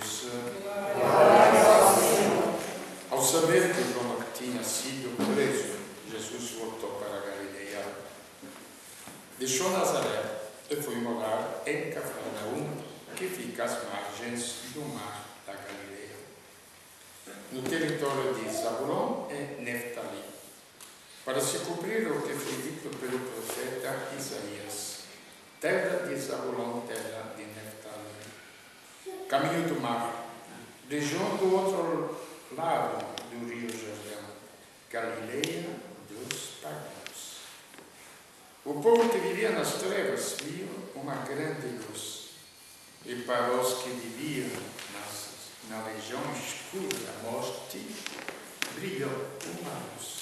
Deus. Ao saber que João tinha sido preso, Jesus voltou para a Galileia. Deixou Nazaré e foi morar em Cafarnaum, que fica às margens do mar da Galileia, no território de Zabulon e Neftali, para se cumprir o que foi dito pelo profeta Isaías: terra de Zabulon, terra de Neftali, caminho do mar, região do outro lado do rio Jordão, Galileia dos pagãos. O povo que vivia nas trevas viu uma grande luz, e para os que viviam na região escura da morte, brilhou uma luz.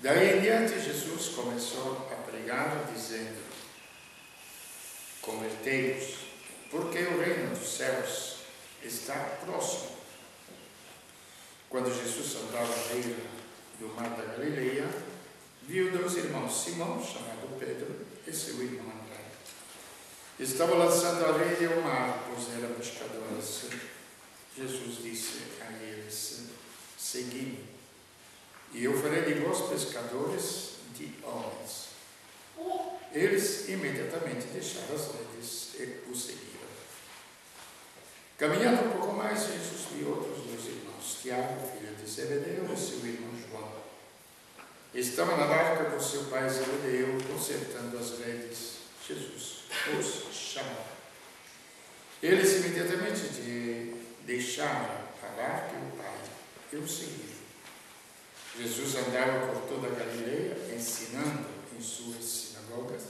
Daí em diante, Jesus começou a pregar, dizendo: convertei-vos, porque o reino dos céus está próximo. Quando Jesus andava à beira do mar da Galileia, viu dois irmãos, Simão, chamado Pedro, e seu irmão André. Estavam lançando a rede ao mar, pois eram pescadores. Jesus disse a eles: segui-me, e eu farei de vós pescadores de homens. Eles imediatamente deixaram as redes e o seguiram. Caminhando um pouco mais, Jesus viu outros dois irmãos, Tiago, filho de Zebedeu, e seu irmão João. Estavam na barca com seu pai Zebedeu, consertando as redes. Jesus os chamou. Eles imediatamente deixaram a barca e o pai e o seguiram. Jesus andava por toda a Galileia, ensinando em suas sinagogas,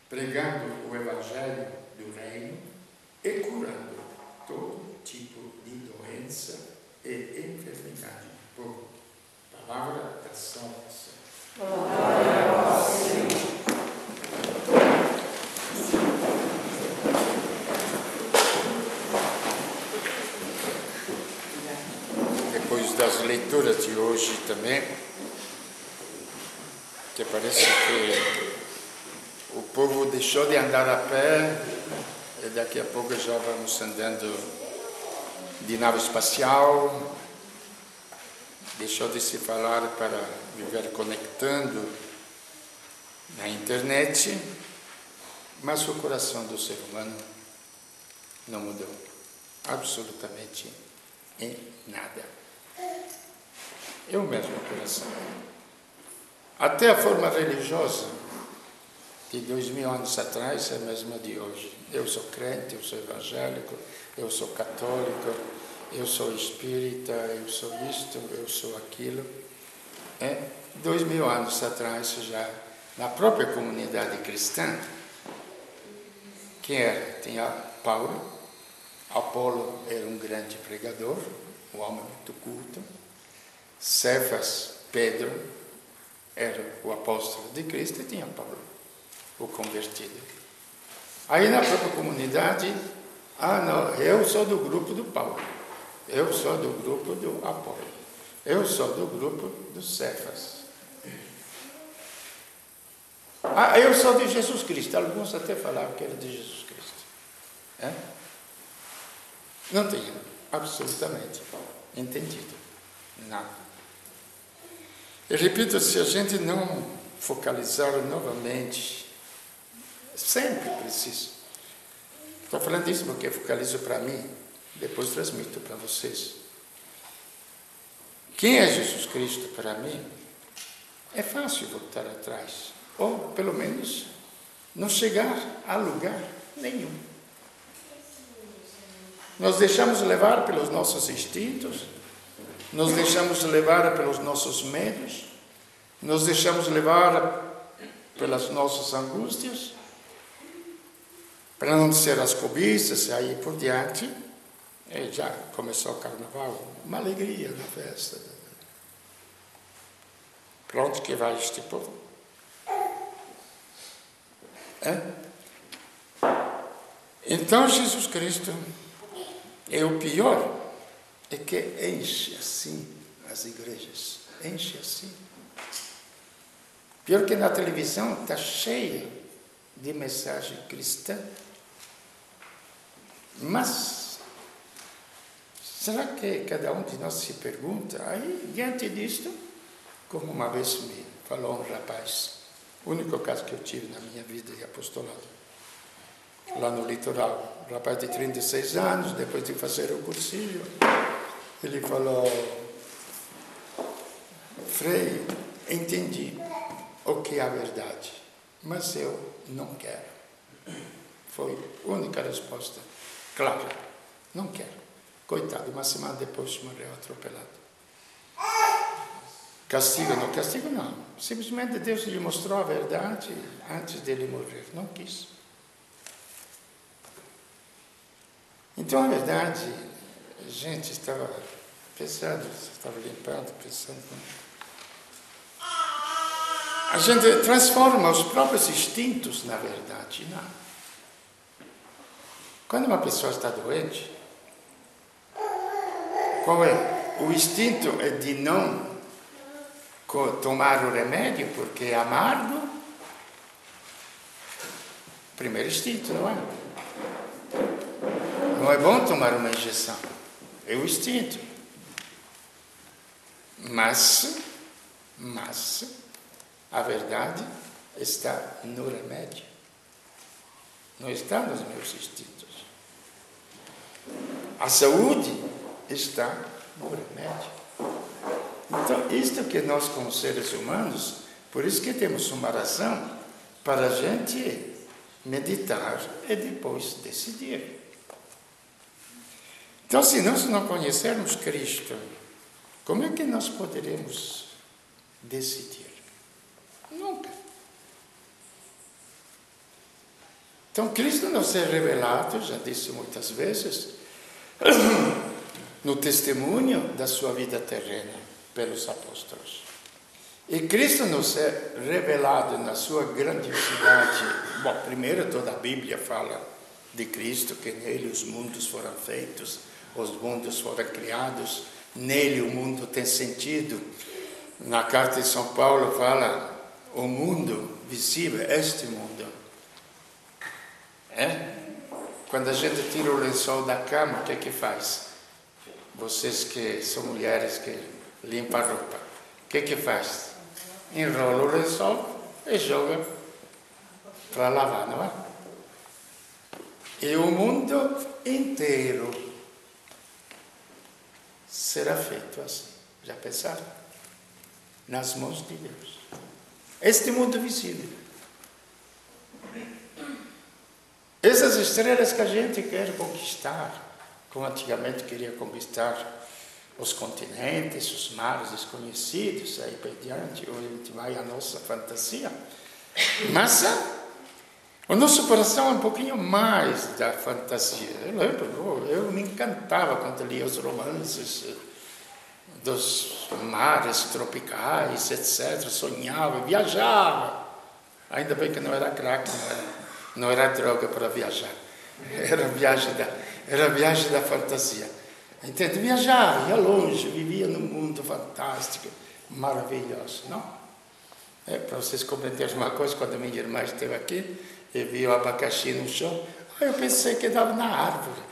pregando o evangelho do reino e curando todo tipo de doença e enfermidade. Por palavra da salvação. Glória a vós, Senhor. Depois das leituras de hoje também, que parece que o povo deixou de andar a pé e daqui a pouco já vamos andando de nave espacial, deixou de se falar para viver conectando na internet, mas o coração do ser humano não mudou absolutamente em nada. É o mesmo coração. Até a forma religiosa de 2000 anos atrás é a mesma de hoje. Eu sou crente, eu sou evangélico, eu sou católico, eu sou espírita, eu sou isto, eu sou aquilo. 2000 anos atrás, já na própria comunidade cristã, quem era? Tinha Paulo. Apolo era um grande pregador, um homem muito culto. Cefas, Pedro, era o apóstolo de Cristo, e tinha Paulo, o convertido. Aí na própria comunidade, não, eu sou do grupo do Paulo, eu sou do grupo do Apolo, eu sou do grupo do Cefas. Eu sou de Jesus Cristo. Alguns até falavam que era de Jesus Cristo. Não tinha absolutamente entendido nada. Eu repito, se a gente não focalizar novamente, sempre preciso. Estou falando isso porque focalizo para mim, depois transmito para vocês. Quem é Jesus Cristo para mim? É fácil voltar atrás, ou pelo menos não chegar a lugar nenhum. Nós deixamos levar pelos nossos instintos, nos deixamos levar pelos nossos medos, nos deixamos levar pelas nossas angústias, para não dizer as cobiças, e aí por diante. E já começou o carnaval, uma alegria na festa. Para onde que vai este povo? Então Jesus Cristo é o pior, é que enche assim as igrejas, enche assim. Pior que na televisão está cheia de mensagem cristã, mas Será que cada um de nós se pergunta? Aí, diante disto, como uma vez me falou um rapaz, o único caso que eu tive na minha vida de apostolado, lá no litoral, um rapaz de 36 anos, depois de fazer o cursinho, ele falou: Frei, entendi o que é a verdade, mas eu não quero. Foi a única resposta clara: não quero. Coitado, uma semana depois morreu atropelado. Castigo não. Simplesmente Deus lhe mostrou a verdade antes dele morrer. Não quis. Então, a verdade, gente, estava pensando, estava limpando, pensando. A gente transforma os próprios instintos na verdade, não. Quando uma pessoa está doente, qual é? O instinto é de não tomar o remédio porque é amargo. Primeiro instinto, não é? Não é bom tomar uma injeção. É o instinto. Mas a verdade está no remédio. Não está nos meus instintos. A saúde está no remédio. Então, isto que nós, como seres humanos, por isso que temos uma razão para a gente meditar e depois decidir. Então, se nós não conhecermos Cristo, como é que nós poderemos decidir? Nunca. Então, Cristo nos é revelado, já disse muitas vezes, no testemunho da sua vida terrena pelos apóstolos. E Cristo nos é revelado na sua grandiosidade. Bom, primeiro toda a Bíblia fala de Cristo, que nele os mundos foram feitos, os mundos foram criados, nele o mundo tem sentido. Na carta de São Paulo fala o mundo visível, este mundo. Quando a gente tira o lençol da cama, o que é que faz? Vocês que são mulheres que limpam a roupa, o que é que faz? Enrola o lençol e joga para lavar, não é? E o mundo inteiro será feito assim. Já pensaram? Nas mãos de Deus. Este mundo visível. Essas estrelas que a gente quer conquistar, como antigamente queria conquistar os continentes, os mares desconhecidos, aí por diante, hoje a gente vai à nossa fantasia. Mas o nosso coração é um pouquinho mais da fantasia. Eu lembro, eu me encantava quando lia os romances dos mares tropicais, etc. Sonhava, viajava. Ainda bem que não era crack, não era droga para viajar. Era a viagem da fantasia. Entende? Viajava, ia longe, vivia num mundo fantástico, maravilhoso, não? Para vocês compreenderem uma coisa, quando a minha irmã esteve aqui e viu o abacaxi no chão, eu pensei que estava na árvore.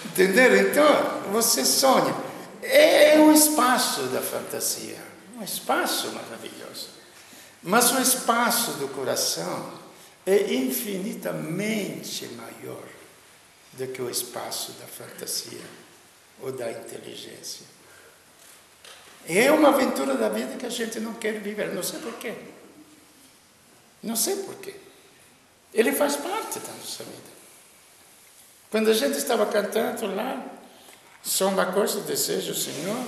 Entenderam? Então, você sonha. É um espaço da fantasia, um espaço maravilhoso. Mas o espaço do coração é infinitamente maior do que o espaço da fantasia ou da inteligência. É uma aventura da vida que a gente não quer viver, não sei porquê. Não sei porquê. Ele faz parte da nossa vida. Quando a gente estava cantando lá, só uma coisa desejo, Senhor,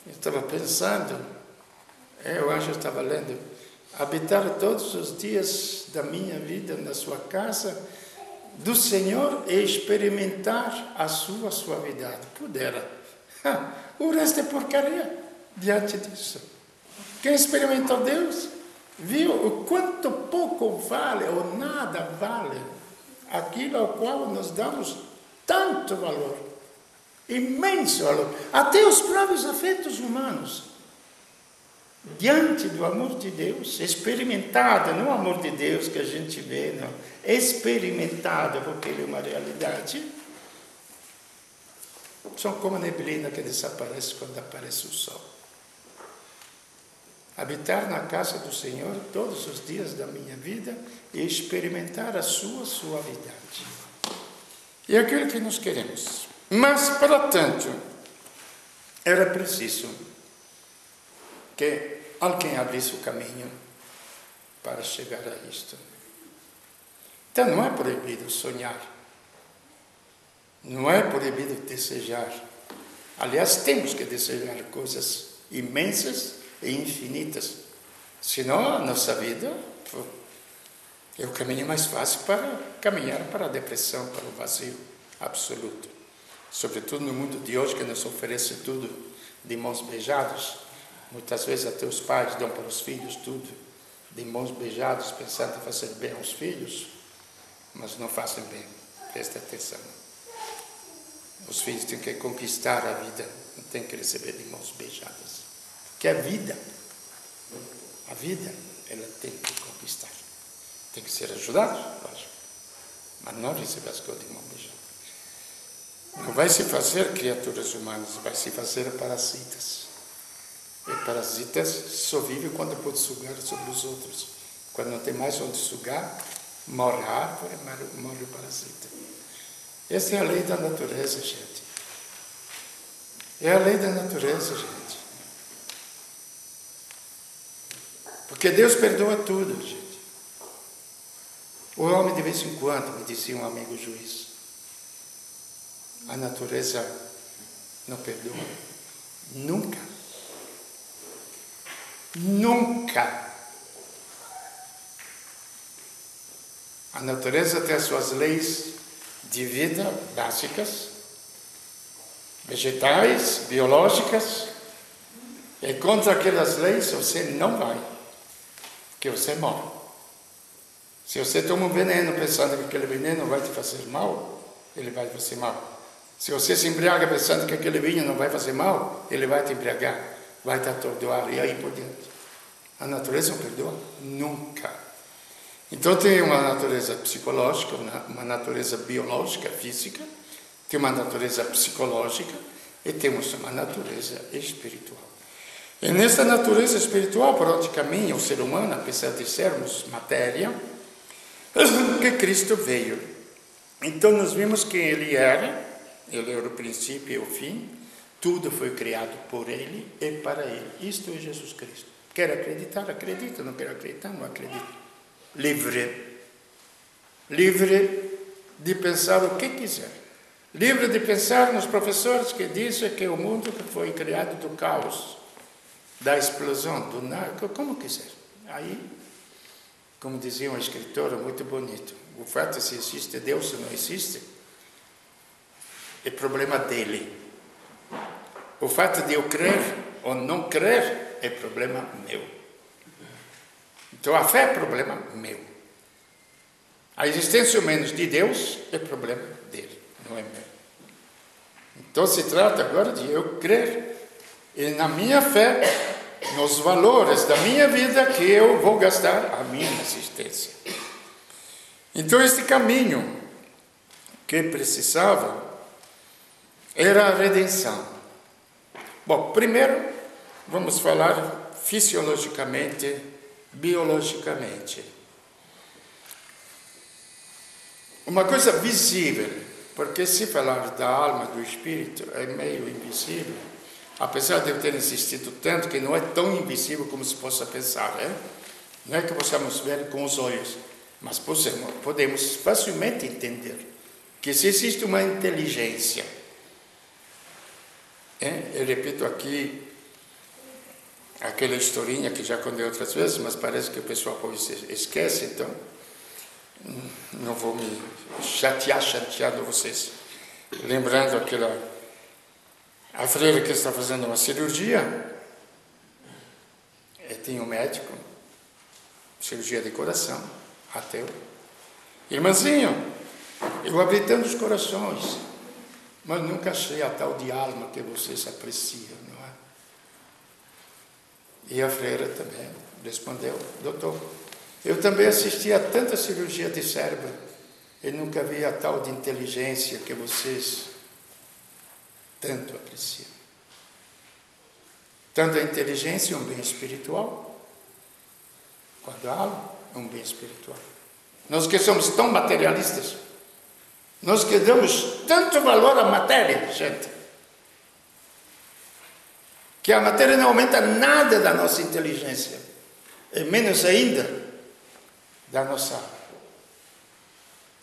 eu estava pensando, o anjo estava lendo, habitar todos os dias da minha vida na sua casa, do Senhor, e experimentar a sua suavidade. Pudera. O resto é porcaria diante disso. Quem experimentou Deus, viu o quanto pouco vale ou nada vale aquilo ao qual nós damos tanto valor, imenso valor, até os próprios afetos humanos. diante do amor de Deus, experimentada, não o amor de Deus que a gente vê, não, experimentada, porque ele é uma realidade, são como a neblina que desaparece quando aparece o sol. Habitar na casa do Senhor todos os dias da minha vida e experimentar a sua suavidade. E é aquilo que nós queremos. Mas, para tanto, era preciso que alguém abrisse o caminho para chegar a isto. Então, não é proibido sonhar. Não é proibido desejar. Aliás, temos que desejar coisas imensas e infinitas. Senão, a nossa vida é o caminho mais fácil para caminhar para a depressão, para o vazio absoluto. Sobretudo no mundo de hoje, que nos oferece tudo de mãos beijadas. Muitas vezes até os pais dão para os filhos tudo de mãos beijadas, pensando em fazer bem aos filhos, mas não fazem bem. Preste atenção. Os filhos têm que conquistar a vida, não têm que receber de mãos beijadas. Porque a vida, ela tem que conquistar. Tem que ser ajudado, lógico, mas não receber as coisas de mão beijada. Não vai se fazer criaturas humanas, vai se fazer parasitas. E parasitas só vivem quando pode sugar sobre os outros. Quando não tem mais onde sugar, morre a árvore, morre o parasita. Essa é a lei da natureza, gente. É a lei da natureza, gente. Porque Deus perdoa tudo, gente. O homem, de vez em quando, me dizia um amigo juiz, a natureza não perdoa. Nunca. Nunca. A natureza tem as suas leis de vida básicas, vegetais, biológicas, e contra aquelas leis você não vai, porque você morre. Se você toma um veneno pensando que aquele veneno vai te fazer mal, ele vai fazer mal. Se você se embriaga pensando que aquele vinho não vai fazer mal, ele vai te embriagar, vai te atordoar e aí por diante. A natureza não perdoa? Nunca. Então tem uma natureza psicológica, uma natureza biológica, física, tem uma natureza psicológica e temos uma natureza espiritual. E nessa natureza espiritual, por onde caminha o ser humano, apesar de sermos matéria, que Cristo veio. Então nós vimos quem Ele era o princípio e o fim, tudo foi criado por Ele e para Ele. Isto é Jesus Cristo. Quer acreditar? Acredita. Não quer acreditar? Não acredita. Livre. Livre de pensar o que quiser. Livre de pensar nos professores que dizem que o mundo foi criado do caos, da explosão, do nada, como quiser. Aí, como dizia um escritor muito bonito, o fato de se existe Deus ou não existe, é problema dele. O fato de eu crer ou não crer é problema meu. Então a fé é problema meu. A existência ou menos de Deus é problema dele, não é meu. Então se trata agora de eu crer e na minha fé, nos valores da minha vida que eu vou gastar a minha existência. Então este caminho que precisava era a redenção. Bom, primeiro vamos falar fisiologicamente, biologicamente. Uma coisa visível, porque se falar da alma, do espírito, é meio invisível, apesar de eu ter insistido tanto que não é tão invisível como se possa pensar, não é que possamos ver com os olhos, mas podemos facilmente entender que se existe uma inteligência, eu repito aqui aquela historinha que já contei outras vezes, mas parece que o pessoal esquece, então não vou me chateando vocês. Lembrando a freira que está fazendo uma cirurgia, tem um médico, cirurgia de coração, ateu. Irmãzinho, eu abri tantos corações, mas nunca achei a tal de alma que vocês apreciam, não é? E a freira também respondeu: doutor, eu também assisti a tanta cirurgia de cérebro e nunca vi a tal de inteligência que vocês tanto apreciam. Tanto a inteligência é um bem espiritual, quando a alma é um bem espiritual. Nós que somos tão materialistas, nós que damos tanto valor à matéria, gente, que a matéria não aumenta nada da nossa inteligência, e menos ainda da nossa alma.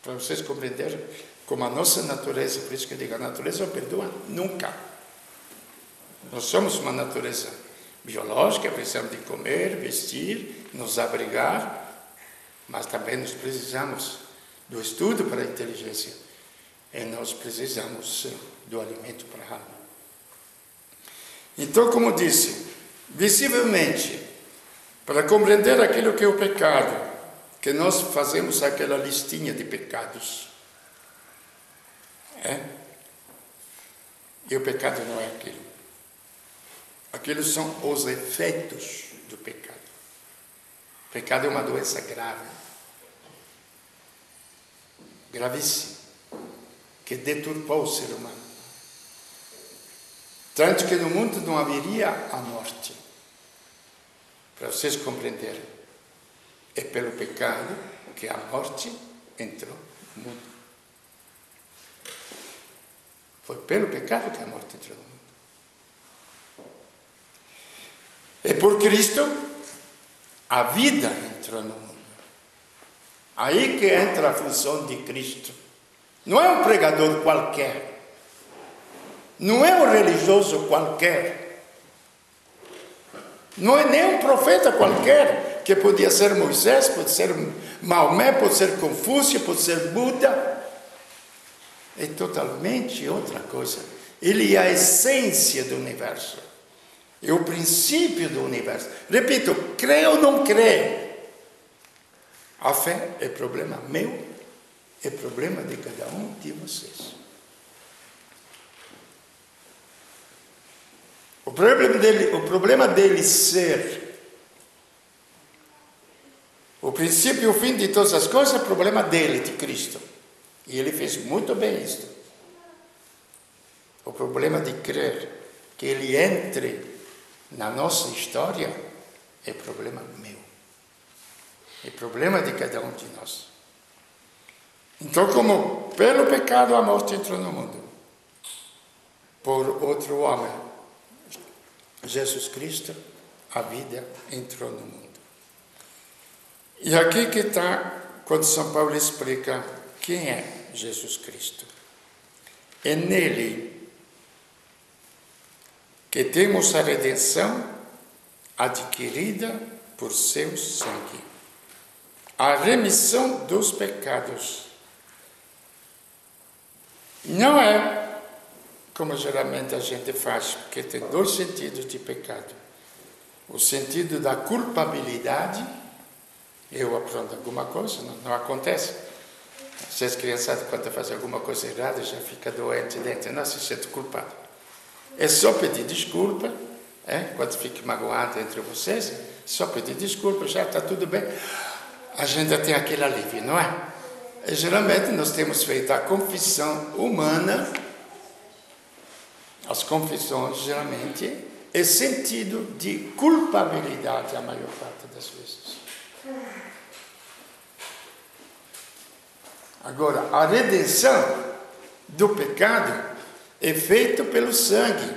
Para vocês compreenderem como a nossa natureza, por isso que eu digo, a natureza não perdoa nunca. Nós somos uma natureza biológica, precisamos de comer, vestir, nos abrigar, mas também nós precisamos do estudo para a inteligência e nós precisamos do alimento para a alma. Então, como disse, visivelmente, para compreender aquilo que é o pecado, que nós fazemos aquela listinha de pecados. E o pecado não é aquilo. Aqueles são os efeitos do pecado. O pecado é uma doença grave, gravíssima, que deturpou o ser humano. Tanto que no mundo não haveria a morte. Para vocês compreenderem, é pelo pecado que a morte entrou no mundo. Foi pelo pecado que a morte entrou no mundo. E por Cristo, a vida entrou no mundo. Aí que entra a função de Cristo. Não é um pregador qualquer. Não é um religioso qualquer. Não é nem um profeta qualquer, que podia ser Moisés, pode ser Maomé, pode ser Confúcio, pode ser Buda. É totalmente outra coisa. Ele é a essência do universo. É o princípio do universo. Repito, crê ou não crê. A fé é problema meu, é problema de cada um de vocês. O problema dele ser o princípio e o fim de todas as coisas é o problema dele, de Cristo. E ele fez muito bem isso. O problema de crer que ele entre na nossa história é problema meu. É problema de cada um de nós. Então, como pelo pecado a morte entrou no mundo, por outro homem, Jesus Cristo, a vida entrou no mundo. E aqui que está, quando São Paulo explica quem é Jesus Cristo. É nele que temos a redenção adquirida por seu sangue, a remissão dos pecados. Não é como geralmente a gente faz, porque tem dois sentidos de pecado. O sentido da culpabilidade, eu apronto alguma coisa, não acontece. Vocês criançadas, quando fazem alguma coisa errada, já fica doente dentro, não se sente culpado. É só pedir desculpa, quando fique magoado entre vocês, só pedir desculpa, já está tudo bem. A gente tem aquele alívio, não é? E, geralmente nós temos feito a confissão humana. As confissões, geralmente, é sentido de culpabilidade a maior parte das vezes. Agora, a redenção do pecado é feita pelo sangue.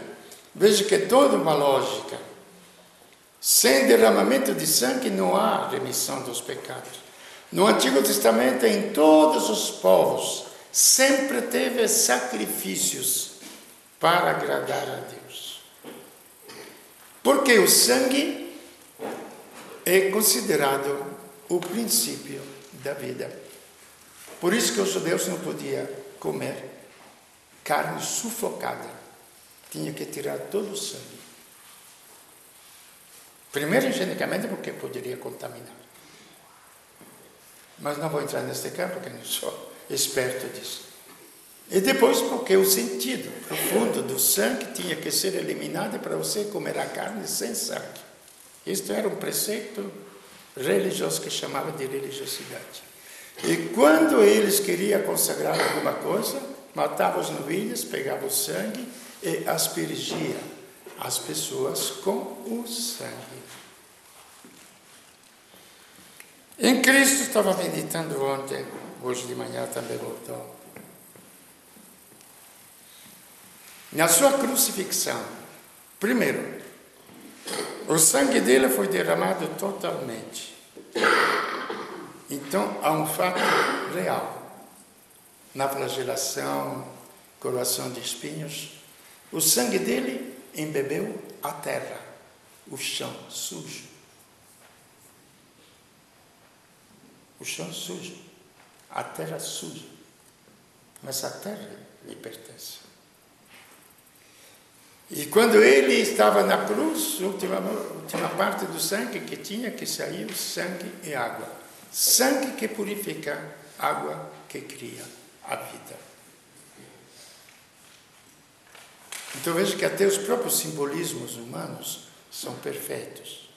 Veja que é toda uma lógica. Sem derramamento de sangue não há remissão dos pecados. No Antigo Testamento, em todos os povos, sempre teve sacrifícios para agradar a Deus. Porque o sangue é considerado o princípio da vida. Por isso que os judeus não podiam comer carne sufocada. Tinha que tirar todo o sangue. Primeiro, higienicamente, porque poderia contaminar. Mas não vou entrar neste campo, porque não sou esperto disso. E depois, porque o sentido profundo do sangue tinha que ser eliminado para você comer a carne sem sangue. Isto era um preceito religioso que chamava de religiosidade. E quando eles queriam consagrar alguma coisa, matavam os novilhos, pegavam o sangue e aspergia as pessoas com o sangue. Em Cristo, estava meditando ontem, hoje de manhã também voltou. Na sua crucifixão, primeiro, o sangue dele foi derramado totalmente. Então, há um fato real. Na flagelação, coroação de espinhos, o sangue dele embebeu a terra, o chão sujo. O chão sujo, a terra suja. Mas a terra lhe pertence. E quando ele estava na cruz, a última parte do sangue que tinha que sair, sangue e água. Sangue que purifica, água que cria a vida. Então veja que até os próprios simbolismos humanos são perfeitos.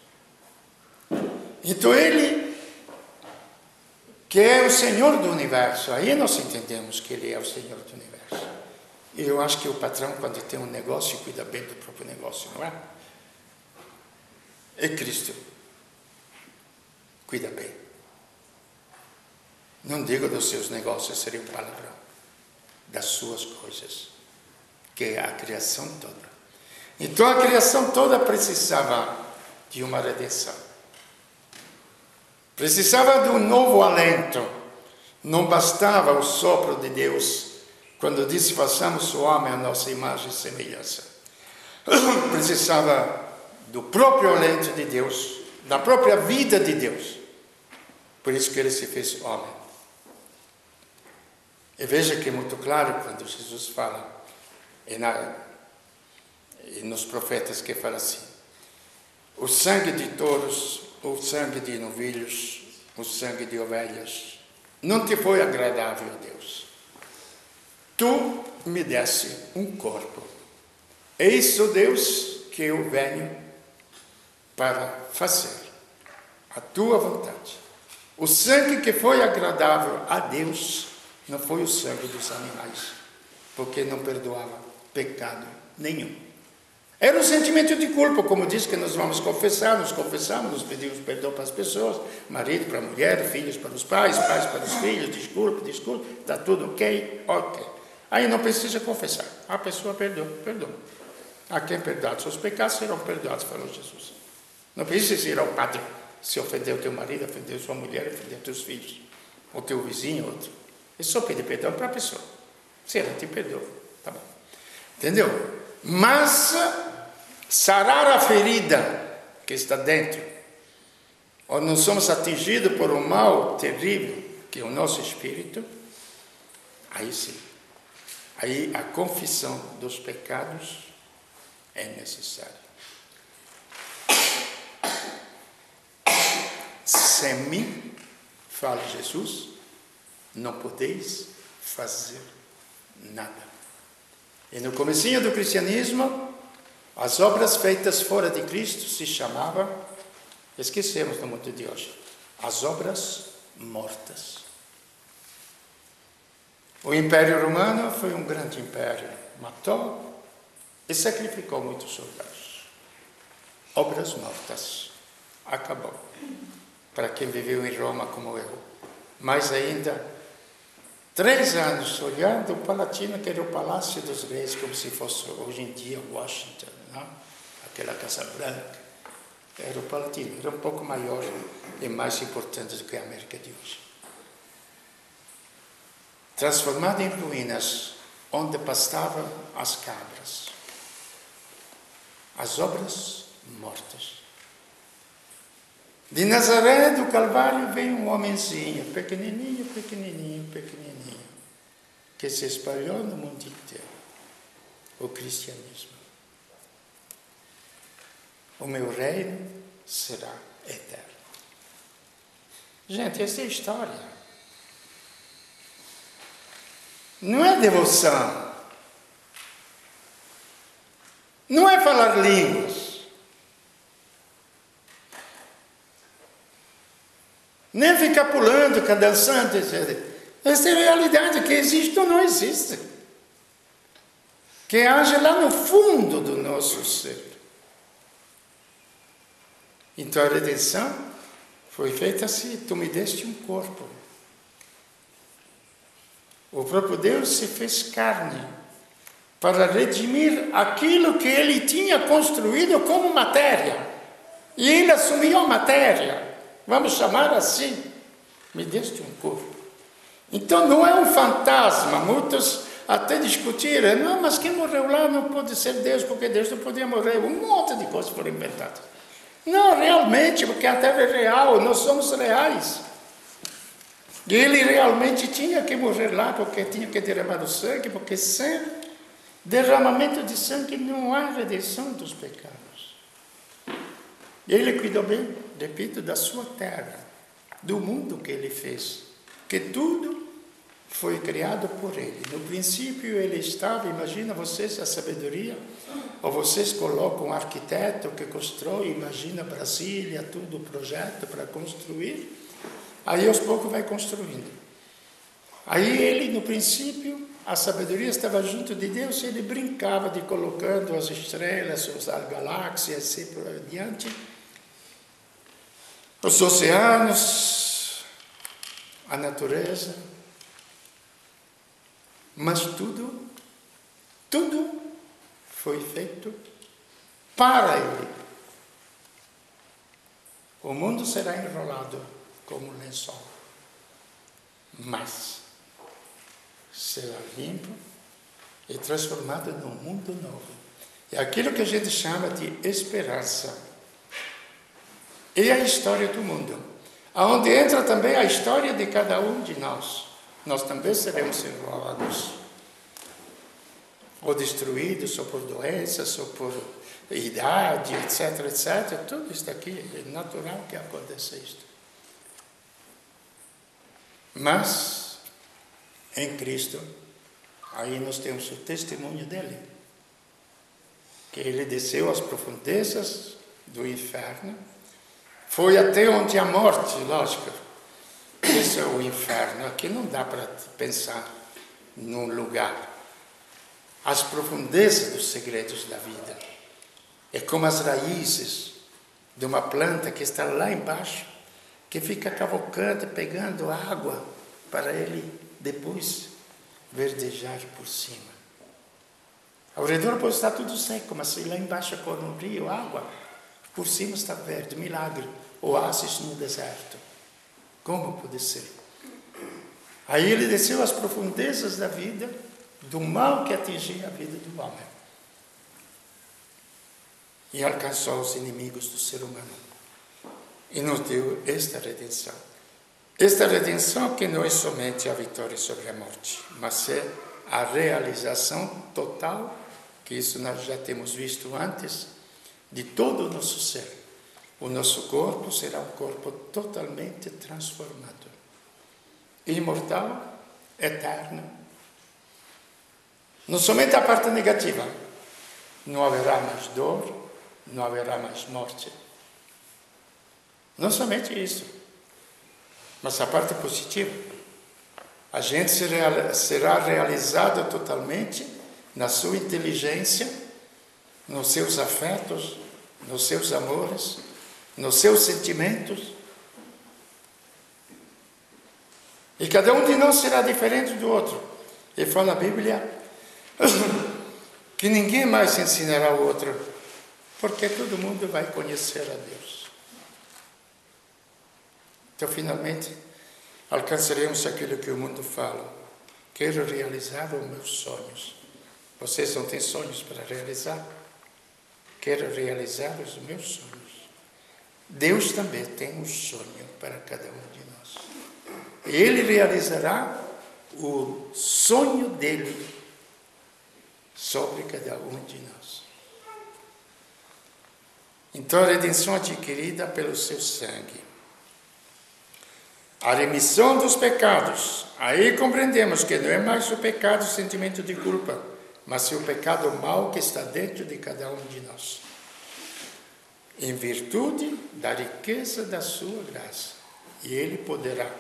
Então ele, que é o Senhor do Universo, aí nós entendemos que ele é o Senhor do Universo. E eu acho que o patrão, quando tem um negócio, cuida bem do próprio negócio, não é? E Cristo cuida bem. Não digo dos seus negócios, seria um palavrão. Das suas coisas, que é a criação toda. Então a criação toda precisava de uma redenção. Precisava de um novo alento. Não bastava o sopro de Deus quando disse: façamos o homem à nossa imagem e semelhança. Precisava do próprio alento de Deus, da própria vida de Deus. Por isso que ele se fez homem. E veja que é muito claro quando Jesus fala, e nos profetas que fala assim: o sangue de touros, o sangue de novilhos, o sangue de ovelhas, não te foi agradável a Deus. Tu me desse um corpo. Eis o Deus que eu venho para fazer a tua vontade. O sangue que foi agradável a Deus não foi o sangue dos animais, porque não perdoava pecado nenhum. Era um sentimento de culpa, como diz que nós vamos confessar, nos confessamos, nos pedimos perdão para as pessoas, marido para a mulher, filhos para os pais, pais para os filhos, desculpa, está tudo ok. Aí não precisa confessar, a pessoa perdoa. A quem perdoar seus pecados serão perdoados, falou Jesus. Não precisa ir ao padre se ofendeu teu marido, ofendeu sua mulher, ofendeu teus filhos, ou teu vizinho, outro. É só pedir perdão para a pessoa. Se ela te perdoa, tá bom. Entendeu? Mas sarar a ferida que está dentro, ou não somos atingidos por um mal terrível, que é o nosso espírito, aí sim. Aí a confissão dos pecados é necessária. Sem mim, fala Jesus, não podeis fazer nada. E no comecinho do cristianismo, as obras feitas fora de Cristo se chamavam, esquecemos no mundo de hoje, as obras mortas. O Império Romano foi um grande império, matou e sacrificou muitos soldados. Obras mortas, acabou. Para quem viveu em Roma como eu. Mas ainda, 3 anos olhando o Palatino, que era o Palácio dos Reis, como se fosse hoje em dia Washington, não? Aquela Casa Branca. Era o Palatino, era um pouco maior e mais importante do que a América de hoje. Transformado em ruínas, onde pastavam as cabras. As obras mortas. De Nazaré do Calvário veio um homenzinho, pequenininho, que se espalhou no mundo inteiro. O cristianismo. O meu reino será eterno. Gente, essa é a história. Não é devoção. Não é falar línguas. Nem ficar pulando, dançando, etc. Essa é a realidade que existe ou não existe. Que age lá no fundo do nosso ser. Então a redenção foi feita assim, tu me deste um corpo. O próprio Deus se fez carne para redimir aquilo que ele tinha construído como matéria. E ele assumiu a matéria. Vamos chamar assim. Me deste um corpo. Então não é um fantasma. Muitos até discutiram. Não, mas quem morreu lá não pode ser Deus, porque Deus não podia morrer. Um monte de coisas foram inventadas. Não, realmente, porque a Terra é real, nós somos reais. E ele realmente tinha que morrer lá, porque tinha que derramar o sangue, porque sem derramamento de sangue não há redenção dos pecados. Ele cuidou bem, repito, da sua terra, do mundo que ele fez, que tudo foi criado por ele. No princípio ele estava, imagina vocês a sabedoria, ou vocês colocam um arquiteto que constrói, imagina Brasília, tudo o projeto para construir, aí aos poucos vai construindo. Aí ele, no princípio, a sabedoria estava junto de Deus e ele brincava de colocando as estrelas, as galáxias, assim por diante, os oceanos, a natureza, mas tudo foi feito para ele. O mundo será enrolado como um lençol, mas será limpo e transformado num mundo novo. É aquilo que a gente chama de esperança. E a história do mundo, aonde entra também a história de cada um de nós. Nós também seremos enrolados, ou destruídos, ou por doenças, ou por idade, etc, etc. Tudo isso aqui é natural que aconteça isto. Mas, em Cristo, aí nós temos o testemunho dele, que ele desceu às profundezas do inferno, foi até onde a morte, lógico, isso é o inferno, aqui não dá para pensar num lugar. As profundezas dos segredos da vida. É como as raízes de uma planta que está lá embaixo, que fica cavocando, pegando água, para ele depois verdejar por cima. Ao redor pode estar tudo seco, mas se lá embaixo corre um rio, água, por cima está verde, milagre, oásis no deserto. Como pode ser? Aí ele desceu às profundezas da vida, do mal que atingia a vida do homem. E alcançou os inimigos do ser humano. E nos deu esta redenção. Esta redenção que não é somente a vitória sobre a morte, mas é a realização total, que isso nós já temos visto antes, de todo o nosso ser. O nosso corpo será um corpo totalmente transformado. Imortal, eterno. Não somente a parte negativa. Não haverá mais dor, não haverá mais morte. Não somente isso, mas a parte positiva. A gente será realizado totalmente na sua inteligência, nos seus afetos, nos seus amores, nos seus sentimentos. E cada um de nós será diferente do outro. E fala a Bíblia que ninguém mais ensinará o outro, porque todo mundo vai conhecer a Deus. Então, finalmente, alcançaremos aquilo que o mundo fala. Quero realizar os meus sonhos. Vocês não têm sonhos para realizar? Quero realizar os meus sonhos. Deus também tem um sonho para cada um de nós. Ele realizará o sonho dele sobre cada um de nós. Então, a redenção adquirida pelo seu sangue. A remissão dos pecados. Aí compreendemos que não é mais o pecado, o sentimento de culpa, mas é o pecado mau que está dentro de cada um de nós. Em virtude da riqueza da sua graça. E Ele poderá,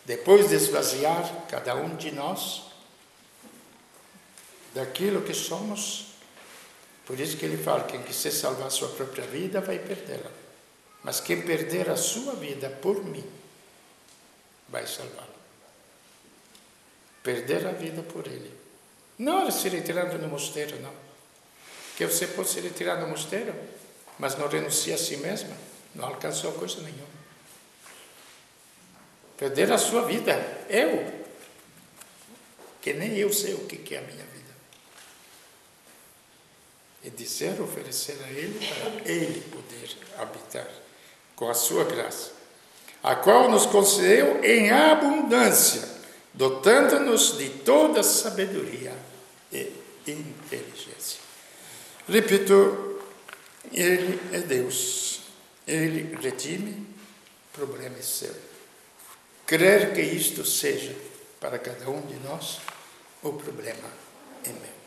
depois de esvaziar cada um de nós daquilo que somos. Por isso que Ele fala, quem quiser salvar a sua própria vida, vai perdê-la. Mas quem perder a sua vida por mim, vai salvá-la. Perder a vida por Ele. Não se retirando no mosteiro, não. Que você pode se retirar no mosteiro, mas não renuncia a si mesma, não alcançou coisa nenhuma. Perder a sua vida, que nem eu sei o que é a minha vida. E dizer, oferecer a Ele, para Ele poder habitar com a sua graça, a qual nos concedeu em abundância, dotando-nos de toda sabedoria e inteligência. Repito, Ele é Deus, Ele redime, o problema é seu. Crer que isto seja para cada um de nós, o problema é meu.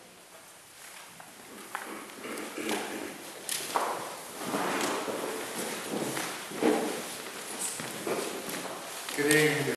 Creio